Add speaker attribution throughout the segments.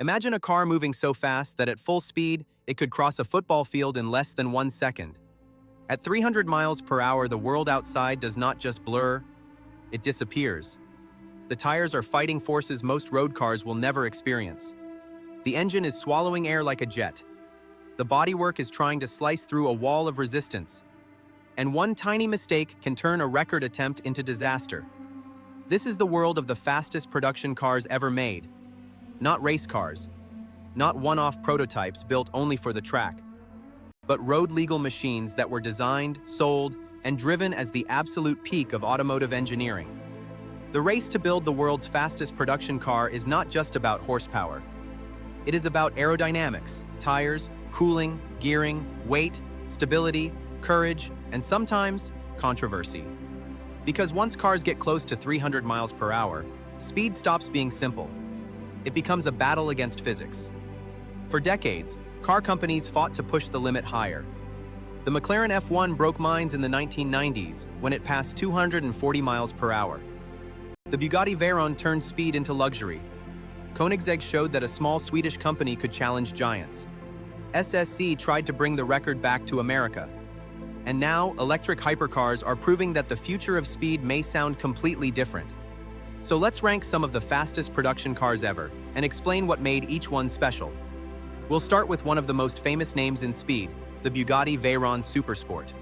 Speaker 1: Imagine a car moving so fast that at full speed, it could cross a football field in less than 1 second. At 300 miles per hour, the world outside does not just blur, it disappears. The tires are fighting forces most road cars will never experience. The engine is swallowing air like a jet. The bodywork is trying to slice through a wall of resistance. And one tiny mistake can turn a record attempt into disaster. This is the world of the fastest production cars ever made. Not race cars, not one-off prototypes built only for the track, but road-legal machines that were designed, sold, and driven as the absolute peak of automotive engineering. The race to build the world's fastest production car is not just about horsepower. It is about aerodynamics, tires, cooling, gearing, weight, stability, courage, and sometimes controversy. Because once cars get close to 300 miles per hour, speed stops being simple. It becomes a battle against physics. For decades, car companies fought to push the limit higher. The McLaren F1 broke minds in the 1990s when it passed 240 miles per hour. The Bugatti Veyron turned speed into luxury. Koenigsegg showed that a small Swedish company could challenge giants. SSC tried to bring the record back to America. And now, electric hypercars are proving that the future of speed may sound completely different. So let's rank some of the fastest production cars ever and explain what made each one special. We'll start with one of the most famous names in speed, the Bugatti Veyron Supersport.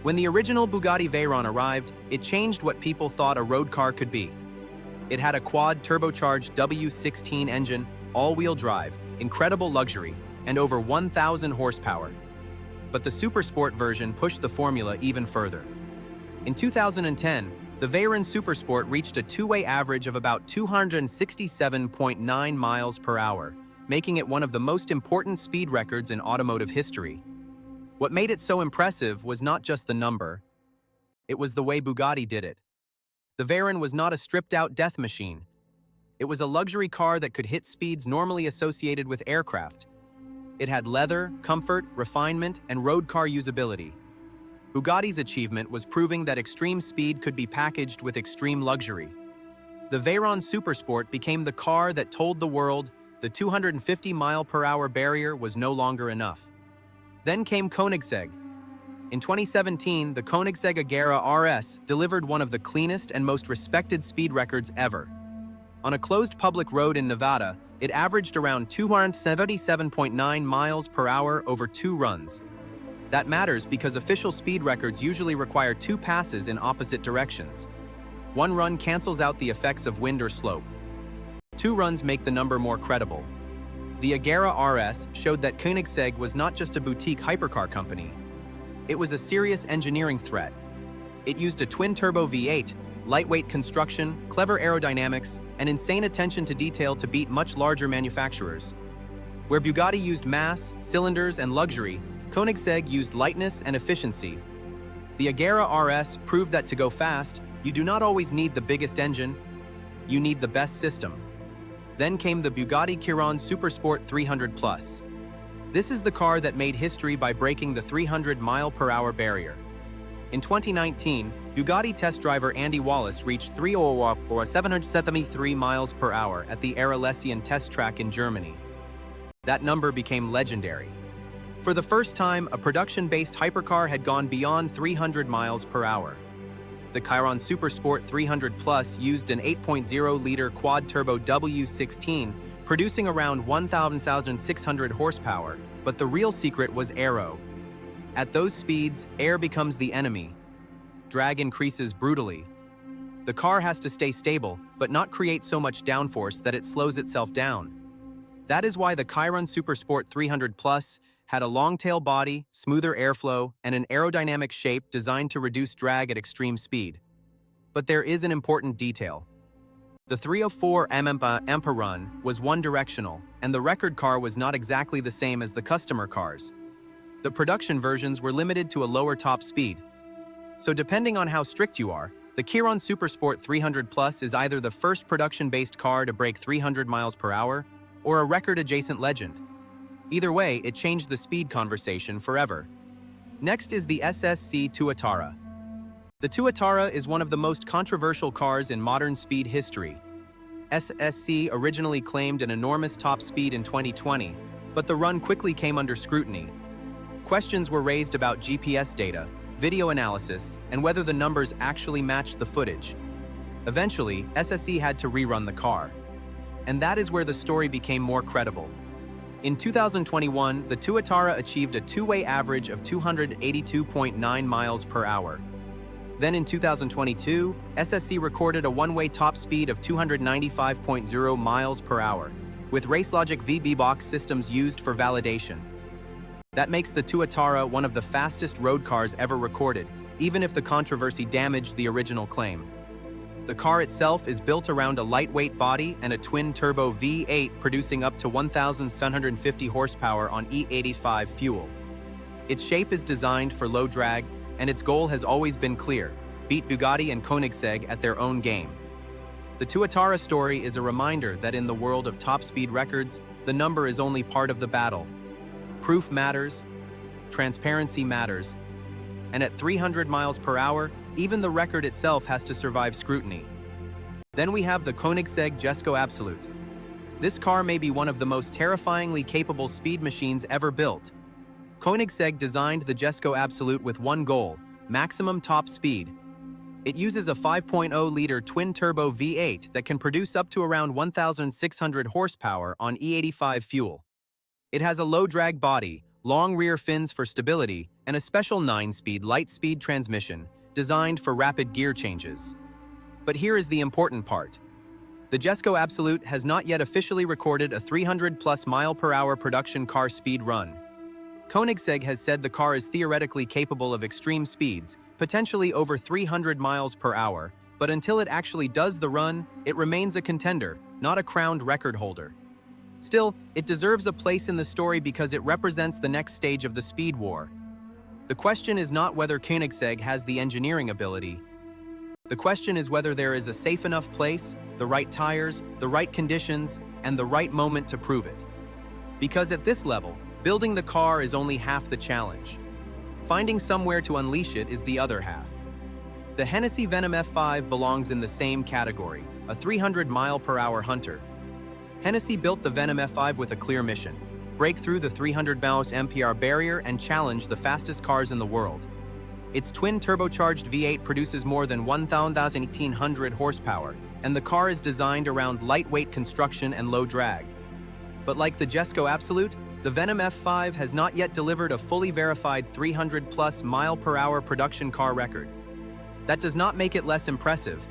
Speaker 1: When the original Bugatti Veyron arrived, it changed what people thought a road car could be. It had a quad turbocharged W16 engine, all-wheel drive, incredible luxury, and over 1,000 horsepower. But the Supersport version pushed the formula even further. In 2010, the Veyron Supersport reached a two-way average of about 267.9 miles per hour, making it one of the most important speed records in automotive history. What made it so impressive was not just the number, it was the way Bugatti did it. The Veyron was not a stripped-out death machine. It was a luxury car that could hit speeds normally associated with aircraft. It had leather, comfort, refinement, and road car usability. Bugatti's achievement was proving that extreme speed could be packaged with extreme luxury. The Veyron Supersport became the car that told the world the 250-mile-per-hour barrier was no longer enough. Then came Koenigsegg. In 2017, the Koenigsegg Agera RS delivered one of the cleanest and most respected speed records ever. On a closed public road in Nevada, it averaged around 277.9 miles per hour over 2 runs. That matters because official speed records usually require 2 passes in opposite directions. 1 run cancels out the effects of wind or slope. 2 runs make the number more credible. The Agera RS showed that Koenigsegg was not just a boutique hypercar company. It was a serious engineering threat. It used a twin-turbo V8, lightweight construction, clever aerodynamics, and insane attention to detail to beat much larger manufacturers. Where Bugatti used mass, cylinders, and luxury, Koenigsegg used lightness and efficiency. The Agera RS proved that to go fast, you do not always need the biggest engine, you need the best system. Then came the Bugatti Chiron Supersport 300+. This is the car that made history by breaking the 300-mile-per-hour barrier. In 2019, Bugatti test driver Andy Wallace reached 773 miles per hour at the Arlesian test track in Germany. That number became legendary. For the first time, a production-based hypercar had gone beyond 300 miles per hour. The Chiron Supersport 300+ used an 8.0-liter quad-turbo W16, producing around 1,600 horsepower, but the real secret was aero. At those speeds, air becomes the enemy. Drag increases brutally. The car has to stay stable, but not create so much downforce that it slows itself down. That is why the Chiron Supersport 300+ had a long-tail body, smoother airflow, and an aerodynamic shape designed to reduce drag at extreme speed. But there is an important detail. The 304 mph run was one-directional, and the record car was not exactly the same as the customer cars. The production versions were limited to a lower top speed. So depending on how strict you are, the Chiron Supersport 300+ is either the first production-based car to break 300 miles per hour or a record-adjacent legend. Either way, it changed the speed conversation forever. Next is the SSC Tuatara. The Tuatara is one of the most controversial cars in modern speed history. SSC originally claimed an enormous top speed in 2020, but the run quickly came under scrutiny. Questions were raised about GPS data, video analysis, and whether the numbers actually matched the footage. Eventually, SSC had to rerun the car. And that is where the story became more credible. In 2021, the Tuatara achieved a two-way average of 282.9 miles per hour. Then in 2022, SSC recorded a one-way top speed of 295.0 miles per hour, with RaceLogic VB box systems used for validation. That makes the Tuatara one of the fastest road cars ever recorded, even if the controversy damaged the original claim. The car itself is built around a lightweight body and a twin-turbo V8 producing up to 1,750 horsepower on E85 fuel. Its shape is designed for low drag, and its goal has always been clear: beat Bugatti and Koenigsegg at their own game. The Tuatara story is a reminder that in the world of top speed records, the number is only part of the battle. Proof matters, transparency matters, and at 300 miles per hour, even the record itself has to survive scrutiny. Then we have the Koenigsegg Jesko Absolut. This car may be one of the most terrifyingly capable speed machines ever built. Koenigsegg designed the Jesko Absolut with one goal: maximum top speed. It uses a 5.0-liter twin-turbo V8 that can produce up to around 1,600 horsepower on E85 fuel. It has a low-drag body, long rear fins for stability, and a special 9-speed light-speed transmission designed for rapid gear changes. But here is the important part. The Jesko Absolut has not yet officially recorded a 300+ mile-per-hour production car speed run. Koenigsegg has said the car is theoretically capable of extreme speeds, potentially over 300 miles per hour, but until it actually does the run, it remains a contender, not a crowned record holder. Still, it deserves a place in the story because it represents the next stage of the speed war. The question is not whether Koenigsegg has the engineering ability. The question is whether there is a safe enough place, the right tires, the right conditions, and the right moment to prove it. Because at this level, building the car is only half the challenge. Finding somewhere to unleash it is the other half. The Hennessey Venom F5 belongs in the same category, a 300-mile-per-hour hunter. Hennessey built the Venom F5 with a clear mission: break through the 300 mph barrier and challenge the fastest cars in the world. Its twin-turbocharged V8 produces more than 1,800 horsepower, and the car is designed around lightweight construction and low drag. But like the Jesko Absolut, the Venom F5 has not yet delivered a fully verified 300+ mile-per-hour production car record. That does not make it less impressive.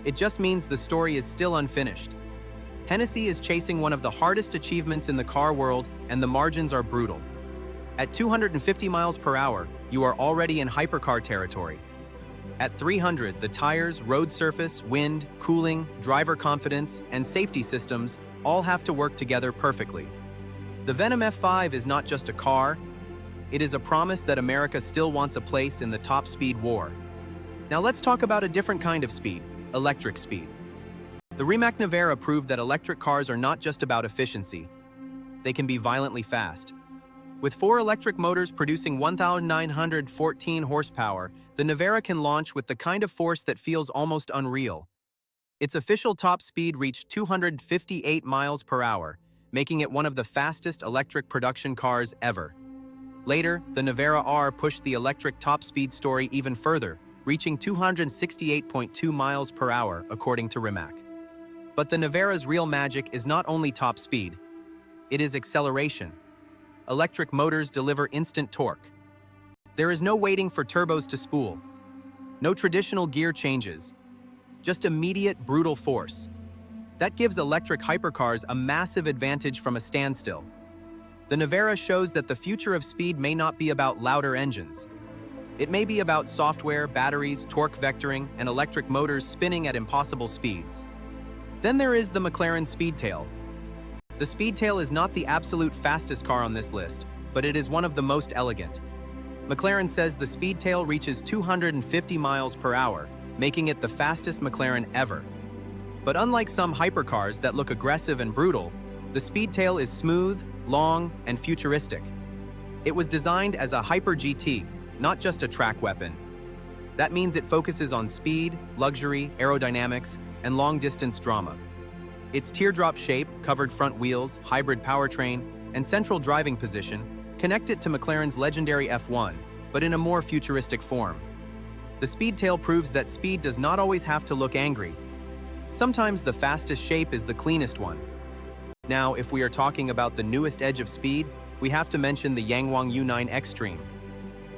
Speaker 1: It just means the story is still unfinished. Hennessey is chasing one of the hardest achievements in the car world, and the margins are brutal. At 250 miles per hour, you are already in hypercar territory. At 300, the tires, road surface, wind, cooling, driver confidence, and safety systems all have to work together perfectly. The Venom F5 is not just a car, it is a promise that America still wants a place in the top speed war. Now let's talk about a different kind of speed: electric speed. The Rimac Nevera proved that electric cars are not just about efficiency. They can be violently fast. With 4 electric motors producing 1,914 horsepower, the Nevera can launch with the kind of force that feels almost unreal. Its official top speed reached 258 miles per hour, making it one of the fastest electric production cars ever. Later, the Nevera R pushed the electric top speed story even further, reaching 268.2 miles per hour, according to Rimac. But the Nevera's real magic is not only top speed, it is acceleration. Electric motors deliver instant torque. There is no waiting for turbos to spool. No traditional gear changes. Just immediate, brutal force. That gives electric hypercars a massive advantage from a standstill. The Nevera shows that the future of speed may not be about louder engines. It may be about software, batteries, torque vectoring, and electric motors spinning at impossible speeds. Then there is the McLaren Speedtail. The Speedtail is not the absolute fastest car on this list, but it is one of the most elegant. McLaren says the Speedtail reaches 250 miles per hour, making it the fastest McLaren ever. But unlike some hypercars that look aggressive and brutal, the Speedtail is smooth, long, and futuristic. It was designed as a Hyper GT, not just a track weapon. That means it focuses on speed, luxury, aerodynamics, and long-distance drama. Its teardrop shape, covered front wheels, hybrid powertrain, and central driving position connect it to McLaren's legendary F1, but in a more futuristic form. The Speedtail proves that speed does not always have to look angry. Sometimes the fastest shape is the cleanest one. Now, if we are talking about the newest edge of speed, we have to mention the Yangwang U9 Extreme.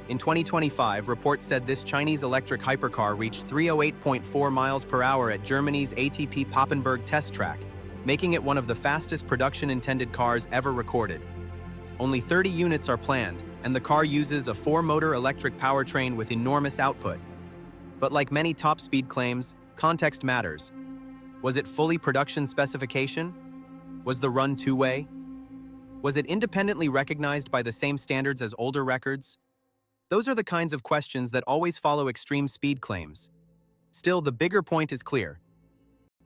Speaker 1: In 2025, reports said this Chinese electric hypercar reached 308.4 miles per hour at Germany's ATP Papenburg test track, making it one of the fastest production-intended cars ever recorded. Only 30 units are planned, and the car uses a 4-motor electric powertrain with enormous output. But like many top speed claims, context matters. Was it fully production specification? Was the run two-way? Was it independently recognized by the same standards as older records? Those are the kinds of questions that always follow extreme speed claims. Still, the bigger point is clear.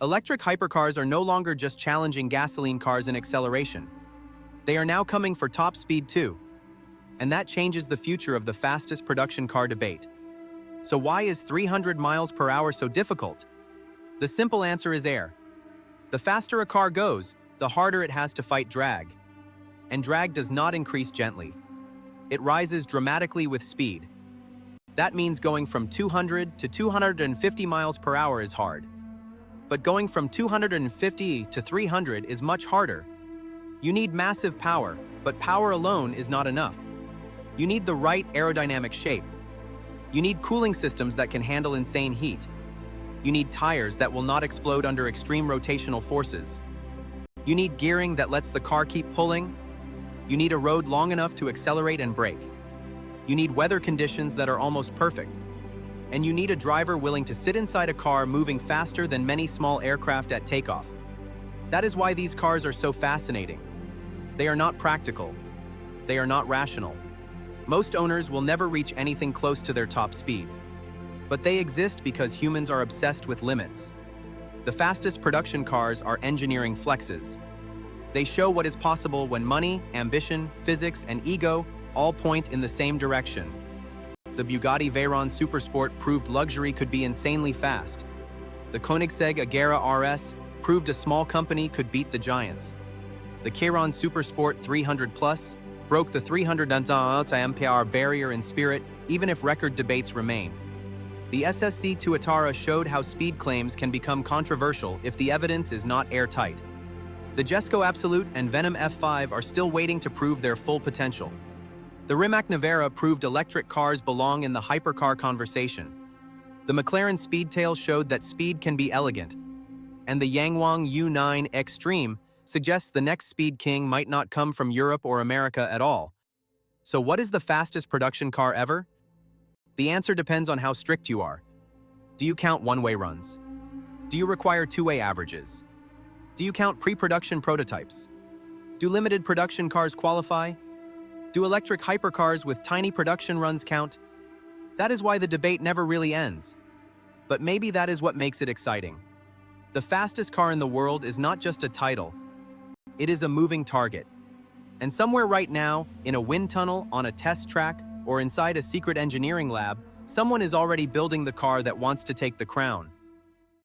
Speaker 1: Electric hypercars are no longer just challenging gasoline cars in acceleration. They are now coming for top speed too. And that changes the future of the fastest production car debate. So why is 300 miles per hour so difficult? The simple answer is air. The faster a car goes, the harder it has to fight drag. And drag does not increase gently. It rises dramatically with speed. That means going from 200 to 250 miles per hour is hard. But going from 250 to 300 is much harder. You need massive power, but power alone is not enough. You need the right aerodynamic shape. You need cooling systems that can handle insane heat. You need tires that will not explode under extreme rotational forces. You need gearing that lets the car keep pulling. You need a road long enough to accelerate and brake. You need weather conditions that are almost perfect. And you need a driver willing to sit inside a car moving faster than many small aircraft at takeoff. That is why these cars are so fascinating. They are not practical. They are not rational. Most owners will never reach anything close to their top speed. But they exist because humans are obsessed with limits. The fastest production cars are engineering flexes. They show what is possible when money, ambition, physics, and ego all point in the same direction. The Bugatti Veyron Supersport proved luxury could be insanely fast. The Koenigsegg Agera RS proved a small company could beat the giants. The Chiron Supersport 300 Plus broke the 300 mph barrier in spirit, even if record debates remain. The SSC Tuatara showed how speed claims can become controversial if the evidence is not airtight. The Jesko Absolut and Venom F5 are still waiting to prove their full potential. The Rimac Nevera proved electric cars belong in the hypercar conversation. The McLaren Speedtail showed that speed can be elegant. And the Yangwang U9 Extreme suggests the next speed king might not come from Europe or America at all. So what is the fastest production car ever? The answer depends on how strict you are. Do you count one-way runs? Do you require two-way averages? Do you count pre-production prototypes? Do limited production cars qualify? Do electric hypercars with tiny production runs count? That is why the debate never really ends. But maybe that is what makes it exciting. The fastest car in the world is not just a title. It is a moving target. And somewhere right now, in a wind tunnel, on a test track, or inside a secret engineering lab, someone is already building the car that wants to take the crown.